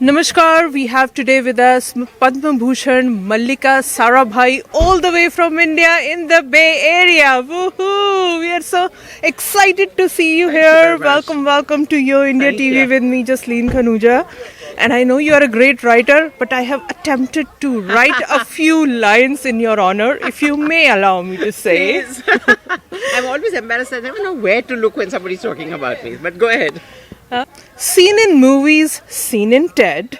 Namaskar, we have today with us Padma Bhushan, Mallika Sarabhai, all the way from India in the Bay Area. Woohoo! We are so excited to see you here. Welcome to YoIndiaTV with me, Jasleen Khanuja. And I know you are a great writer, but I have attempted to write a few lines in your honor, if you may allow me to say. Please. I'm always embarrassed. I never know where to look when somebody's talking about me. But go ahead. Seen in movies, seen in TED,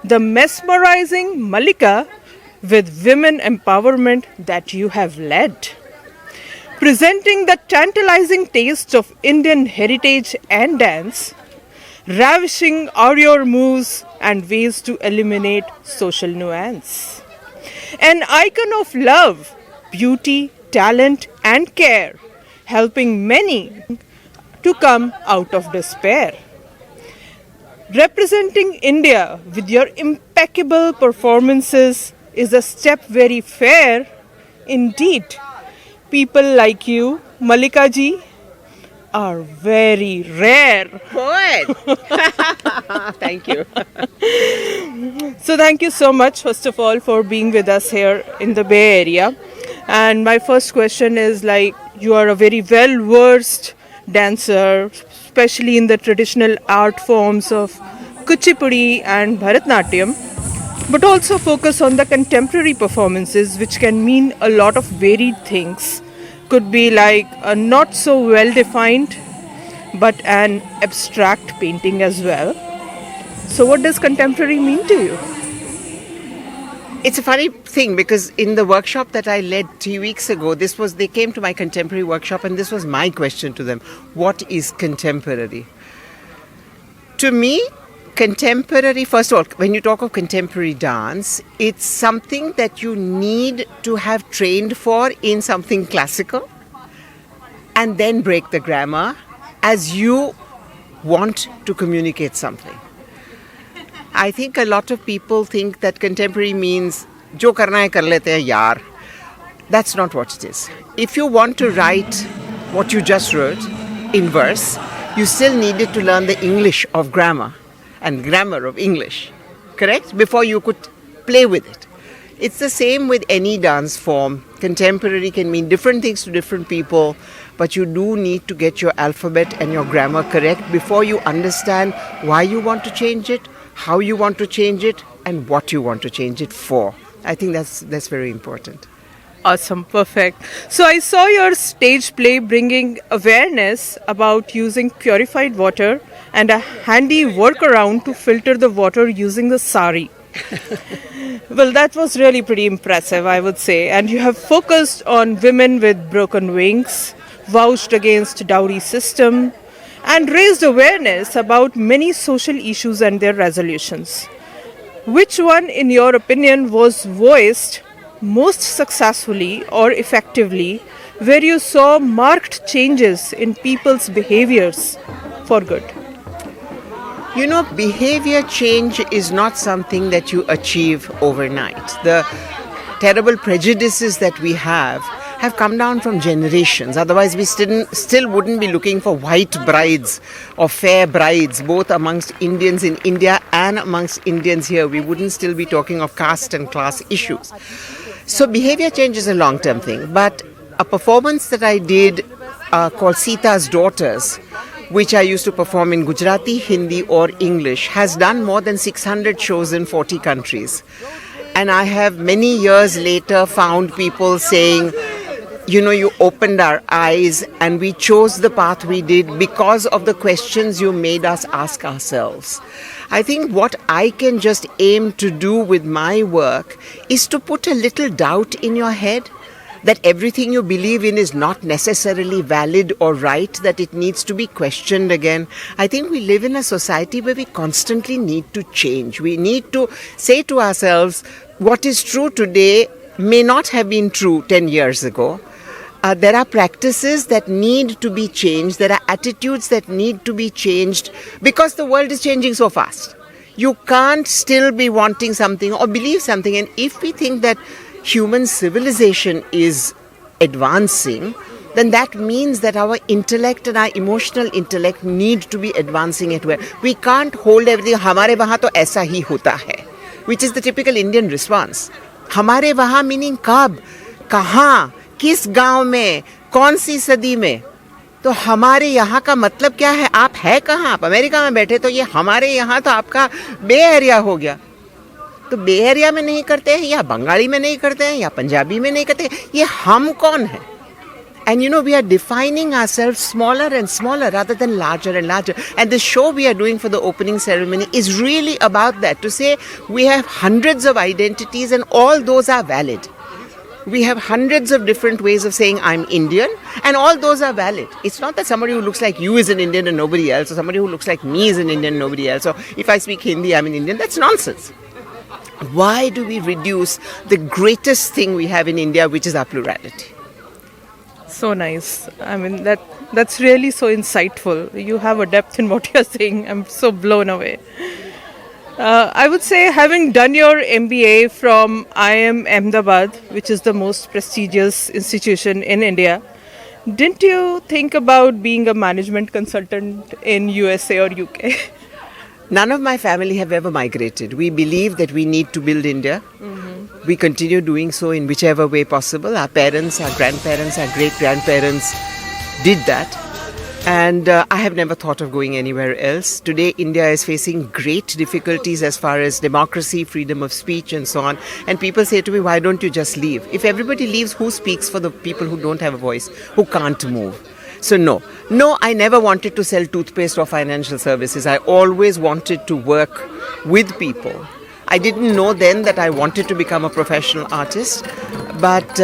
the mesmerizing Mallika with women empowerment that you have led. Presenting the tantalizing taste of Indian heritage and dance, ravishing are your moves and ways to eliminate social nuance. An icon of love, beauty, talent, and care, helping many to come out of despair. Representing India with your impeccable performances is a step very fair. Indeed, people like you, Mallika ji, are very rare. Poet. Thank you. So thank you so much, first of all, for being with us here in the Bay Area. And my first question is, like, you are a very well-versed dancer, especially in the traditional art forms of Kuchipudi and Bharatnatyam, but also focus on the contemporary performances, which can mean a lot of varied things. Could be like a not so well defined, but an abstract painting as well. So what does contemporary mean to you? It's a funny thing because in the workshop that I led 3 weeks ago, they came to my contemporary workshop and this was my question to them. What is contemporary? To me, contemporary, first of all, when you talk of contemporary dance, it's something that you need to have trained for in something classical and then break the grammar as you want to communicate something. I think a lot of people think that contemporary means jo karna hai kar lete hai yaar. That's not what it is. If you want to write what you just wrote in verse, you still needed to learn the English of grammar and grammar of English, correct? Before you could play with it. It's the same with any dance form. Contemporary can mean different things to different people, but you do need to get your alphabet and your grammar correct before you understand why you want to change it, how you want to change it, and what you want to change it for. I think that's very important. Awesome, perfect. So I saw your stage play bringing awareness about using purified water and a handy workaround to filter the water using the sari. Well, that was really pretty impressive, I would say. And you have focused on women with broken wings, vouched against dowry system, and raised awareness about many social issues and their resolutions. Which one, in your opinion, was voiced most successfully or effectively, where you saw marked changes in people's behaviors for good? You know, behavior change is not something that you achieve overnight. The terrible prejudices that we have come down from generations. Otherwise, we still wouldn't be looking for white brides or fair brides, both amongst Indians in India and amongst Indians here. We wouldn't still be talking of caste and class issues. So behavior change is a long-term thing. But a performance that I did called Sita's Daughters, which I used to perform in Gujarati, Hindi or English, has done more than 600 shows in 40 countries. And I have many years later found people saying, you know, you opened our eyes and we chose the path we did because of the questions you made us ask ourselves. I think what I can just aim to do with my work is to put a little doubt in your head that everything you believe in is not necessarily valid or right, that it needs to be questioned again. I think we live in a society where we constantly need to change. We need to say to ourselves, what is true today may not have been true 10 years ago. There are practices that need to be changed. There are attitudes that need to be changed because the world is changing so fast. You can't still be wanting something or believe something. And if we think that human civilization is advancing, then that means that our intellect and our emotional intellect need to be advancing it where we can't hold everything. हमारे वहाँ तो ऐसा ही होता है, which is the typical Indian response. हमारे वहाँ meaning कब, कहाँ, किस गांव में, कौन सी सदी में. तो हमारे यहाँ का मतलब क्या है? आप है कहाँ? आप अमेरिका में बैठे तो ये हमारे यहाँ तो आपका बे एरिया हो गया. तो बे एरिया में नहीं करते हैं, या बंगाली में नहीं करते हैं, या पंजाबी में नहीं करते हैं. ये हम कौन है? And you know, we are defining ourselves smaller and smaller rather than larger and larger. And the show we are doing for the opening ceremony is really about that, to say we have hundreds of identities and all those are valid. We have hundreds of different ways of saying I'm Indian, and all those are valid. It's not that somebody who looks like you is an Indian and nobody else, or somebody who looks like me is an Indian and nobody else, or if I speak Hindi, I'm an Indian. That's nonsense. Why do we reduce the greatest thing we have in India, which is our plurality? So nice. I mean, that's really so insightful. You have a depth in what you're saying. I'm so blown away. I would say, having done your MBA from IIM Ahmedabad, which is the most prestigious institution in India, didn't you think about being a management consultant in USA or UK? None of my family have ever migrated. We believe that we need to build India. Mm-hmm. We continue doing so in whichever way possible. Our parents, our grandparents, our great-grandparents did that. And I have never thought of going anywhere else. Today, India is facing great difficulties as far as democracy, freedom of speech and so on. And people say to me, why don't you just leave? If everybody leaves, who speaks for the people who don't have a voice, who can't move? So no, I never wanted to sell toothpaste or financial services. I always wanted to work with people. I didn't know then that I wanted to become a professional artist, but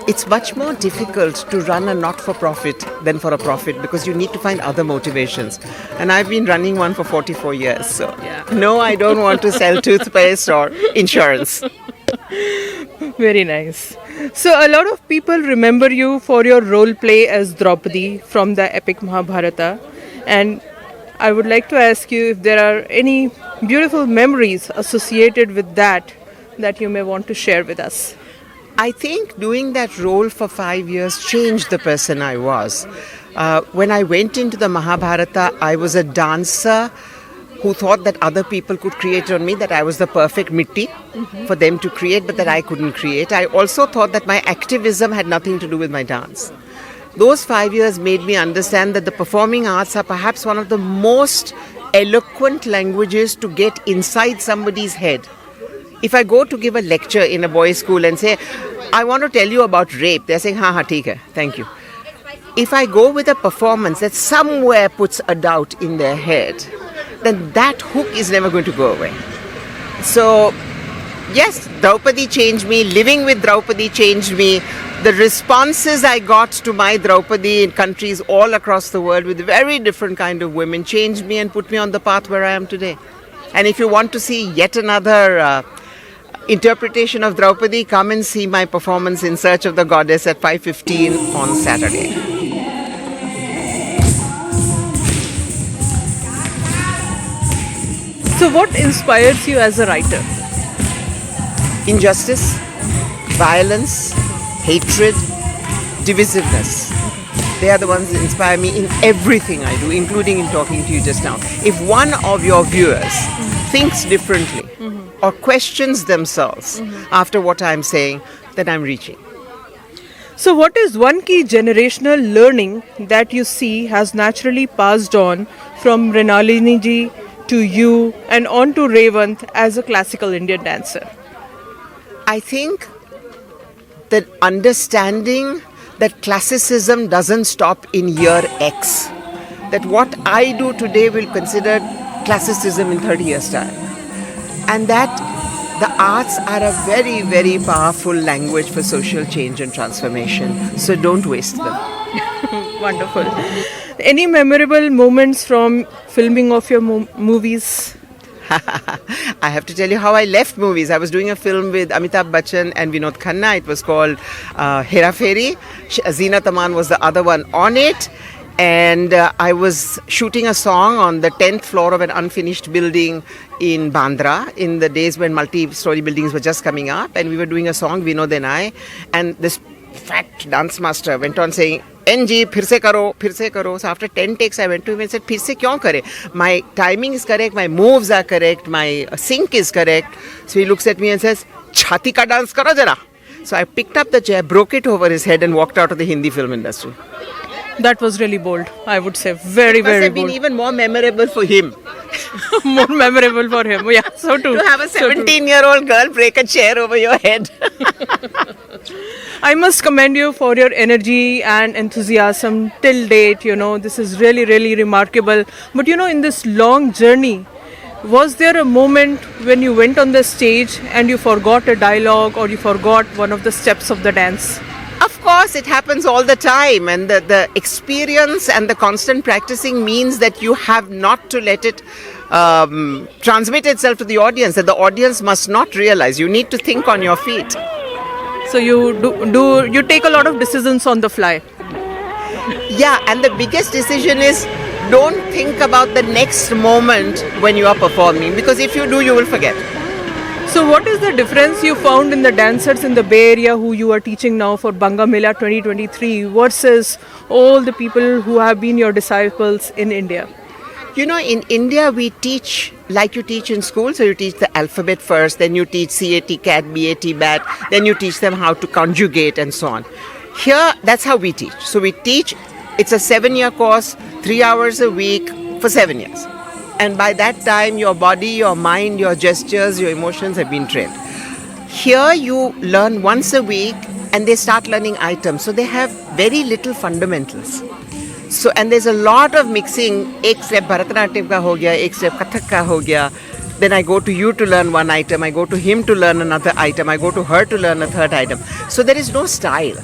it's much more difficult to run a not-for-profit than for a profit, because you need to find other motivations. And I've been running one for 44 years, so no, I don't want to sell toothpaste or insurance. Very nice. So a lot of people remember you for your role play as Draupadi from the epic Mahabharata, and I would like to ask you if there are any beautiful memories associated with that you may want to share with us. I think doing that role for 5 years changed the person I was. When I went into the Mahabharata, I was a dancer who thought that other people could create on me, that I was the perfect mitti for them to create, but that I couldn't create. I also thought that my activism had nothing to do with my dance. Those 5 years made me understand that the performing arts are perhaps one of the most eloquent languages to get inside somebody's head. If I go to give a lecture in a boys' school and say, I want to tell you about rape, they're saying, ha, theek hai, thank you. If I go with a performance that somewhere puts a doubt in their head, then that hook is never going to go away. So, yes, Draupadi changed me. Living with Draupadi changed me. The responses I got to my Draupadi in countries all across the world with very different kind of women changed me and put me on the path where I am today. And if you want to see yet another interpretation of Draupadi, come and see my performance in Search of the Goddess at 5:15 on Saturday. So what inspires you as a writer? Injustice, violence, hatred, divisiveness. They are the ones that inspire me in everything I do, including in talking to you just now. If one of your viewers thinks differently or questions themselves after what I'm saying, then I'm reaching. So what is one key generational learning that you see has naturally passed on from Mrinalini ji to you and on to Revant as a classical Indian dancer? I think that understanding that classicism doesn't stop in year X. That what I do today will consider classicism in 30 years' time. And that the arts are a very, very powerful language for social change and transformation. So don't waste them. Wonderful. Any memorable moments from filming of your movies? I have to tell you how I left movies. I was doing a film with Amitabh Bachchan and Vinod Khanna. It was called Hera Fairy. Zeenat Aman was the other one on it. And I was shooting a song on the 10th floor of an unfinished building in Bandra in the days when multi-story buildings were just coming up. And we were doing a song, Vinod and I. And this fat dance master, went on saying, NG, phir se karo, phir se karo. So after 10 takes, I went to him and said, phir se kyon kare? My timing is correct, my moves are correct, my sync is correct. So he looks at me and says, chhati ka dance karo jara. So I picked up the chair, broke it over his head and walked out of the Hindi film industry. That was really bold, I would say. Very, Must very have been bold. even more memorable for him. More memorable for him. Yeah, so too. To have a So true. 17-year-old girl break a chair over your head. I must commend you for your energy and enthusiasm till date. This is really, really remarkable. But in this long journey, was there a moment when you went on the stage and you forgot a dialogue or you forgot one of the steps of the dance? Of course, it happens all the time, and the experience and the constant practicing means that you have not to let it transmit itself to the audience, that the audience must not realize. You need to think on your feet. So you take a lot of decisions on the fly. Yeah, and the biggest decision is don't think about the next moment when you are performing, because if you do, you will forget. So what is the difference you found in the dancers in the Bay Area who you are teaching now for Bangamela 2023 versus all the people who have been your disciples in India? In India, we teach like you teach in school. So you teach the alphabet first, then you teach CAT, CAT, BAT, BAT, then you teach them how to conjugate and so on. Here, that's how we teach. So we teach, it's a 7-year course, 3 hours a week for 7 years. And by that time, your body, your mind, your gestures, your emotions have been trained. Here, you learn once a week and they start learning items. So they have very little fundamentals. So, and there's a lot of mixing. Ek step Bharatanatyam ka ho gaya, ek step Kathak ka ho gaya. Then I go to you to learn one item, I go to him to learn another item, I go to her to learn a third item. So there is no style.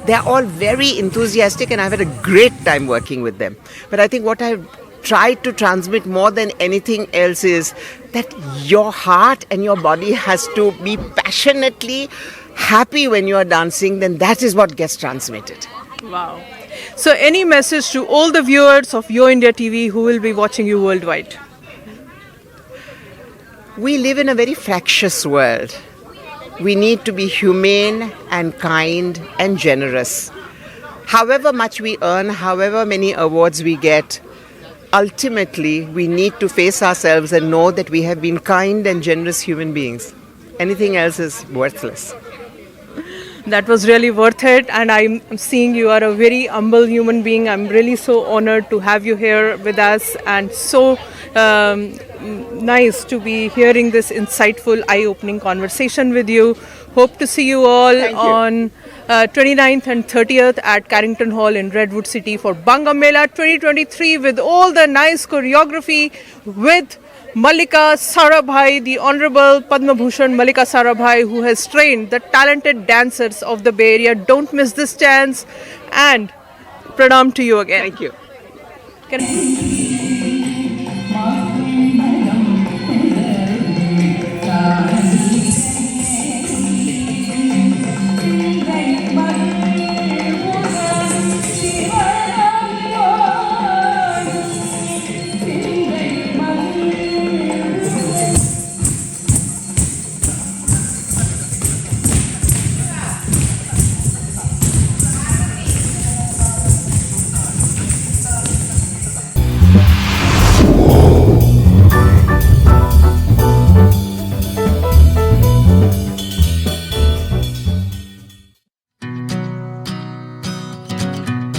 They're all very enthusiastic and I've had a great time working with them. But I think what I've tried to transmit more than anything else is that your heart and your body has to be passionately happy when you are dancing, then that is what gets transmitted. Wow. So any message to all the viewers of YoIndiaTV who will be watching you worldwide? We live in a very fractious world. We need to be humane and kind and generous. However much we earn, however many awards we get, ultimately we need to face ourselves and know that we have been kind and generous human beings. Anything else is worthless. That was really worth it, and I'm seeing you are a very humble human being. I'm really so honored to have you here with us, and so nice to be hearing this insightful, eye-opening conversation with you. Hope to see you all on 29th and 30th at Carrington Hall in Redwood City for Bangamela 2023 with all the nice choreography with Mallika Sarabhai, the Honorable Padma Bhushan Mallika Sarabhai, who has trained the talented dancers of the Bay Area. Don't miss this chance, and pranam to you again. Thank you.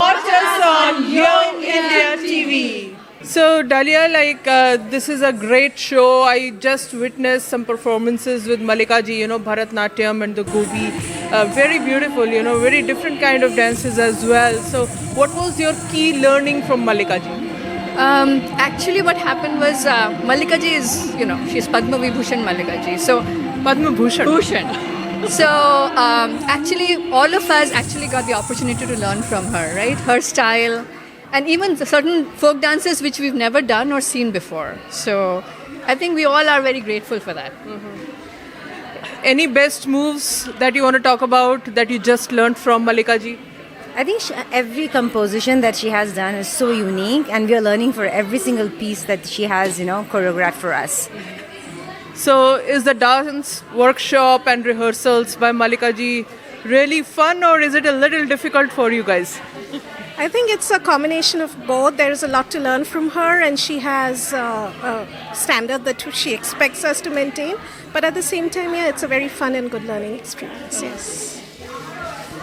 Watch us on YoIndiaTV. So Dalia, this is a great show. I just witnessed some performances with Mallika ji, Bharatnatyam and the Gobi. Very beautiful, very different kind of dances as well. So what was your key learning from Mallika ji? Actually, what happened was Mallika ji is, she's Padma Bhushan Mallika ji. So Padma Bhushan. So actually, all of us actually got the opportunity to learn from her, right? Her style, and even certain folk dances which we've never done or seen before. So I think we all are very grateful for that. Any best moves that you want to talk about that you just learned from Mallika ji? I think every composition that she has done is so unique, and we are learning for every single piece that she has, choreographed for us. So is the dance workshop and rehearsals by Mallika ji really fun, or is it a little difficult for you guys? I think it's a combination of both. There is a lot to learn from her, and she has a standard that she expects us to maintain. But at the same time, yeah, it's a very fun and good learning experience. Yes.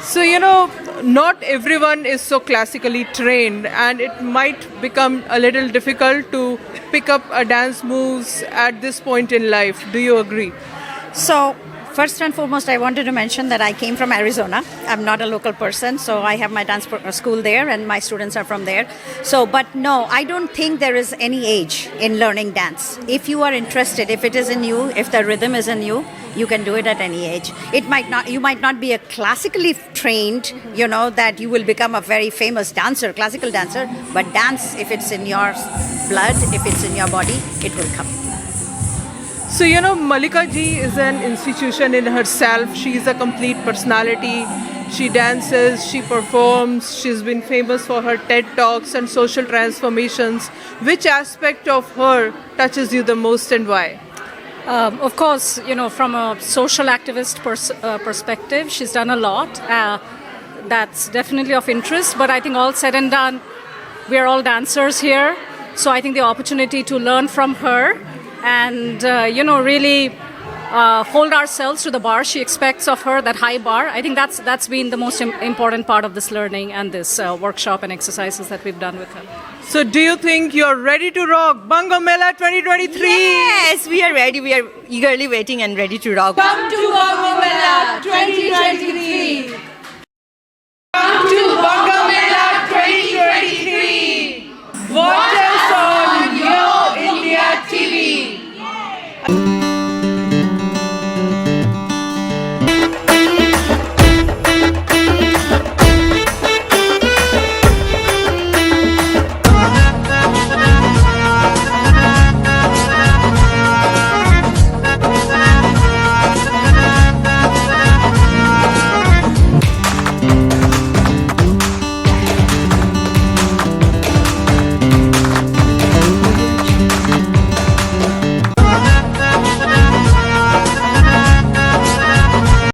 So, not everyone is so classically trained, and it might become a little difficult to pick up a dance moves at this point in life. Do you agree? So, first and foremost, I wanted to mention that I came from Arizona. I'm not a local person, so I have my dance school there, and my students are from there. So, but no, I don't think there is any age in learning dance. If you are interested, if it is in you, if the rhythm is in you, you can do it at any age. You might not be a classically trained, that you will become a very famous dancer, classical dancer, but dance, if it's in your blood, if it's in your body, it will come. So, Mallika ji is an institution in herself. She is a complete personality. She dances, she performs, she's been famous for her TED Talks and social transformations. Which aspect of her touches you the most, and why? Of course, from a social activist perspective, she's done a lot. That's definitely of interest. But I think all said and done, we are all dancers here. So I think the opportunity to learn from her and, really hold ourselves to the bar she expects of her, that high bar. I think that's been the most important part of this learning and this workshop and exercises that we've done with her. So do you think you're ready to rock Bangamela 2023? Yes, we are ready. We are eagerly waiting and ready to rock. Come to Bangamela 2023. Come to Bangamela.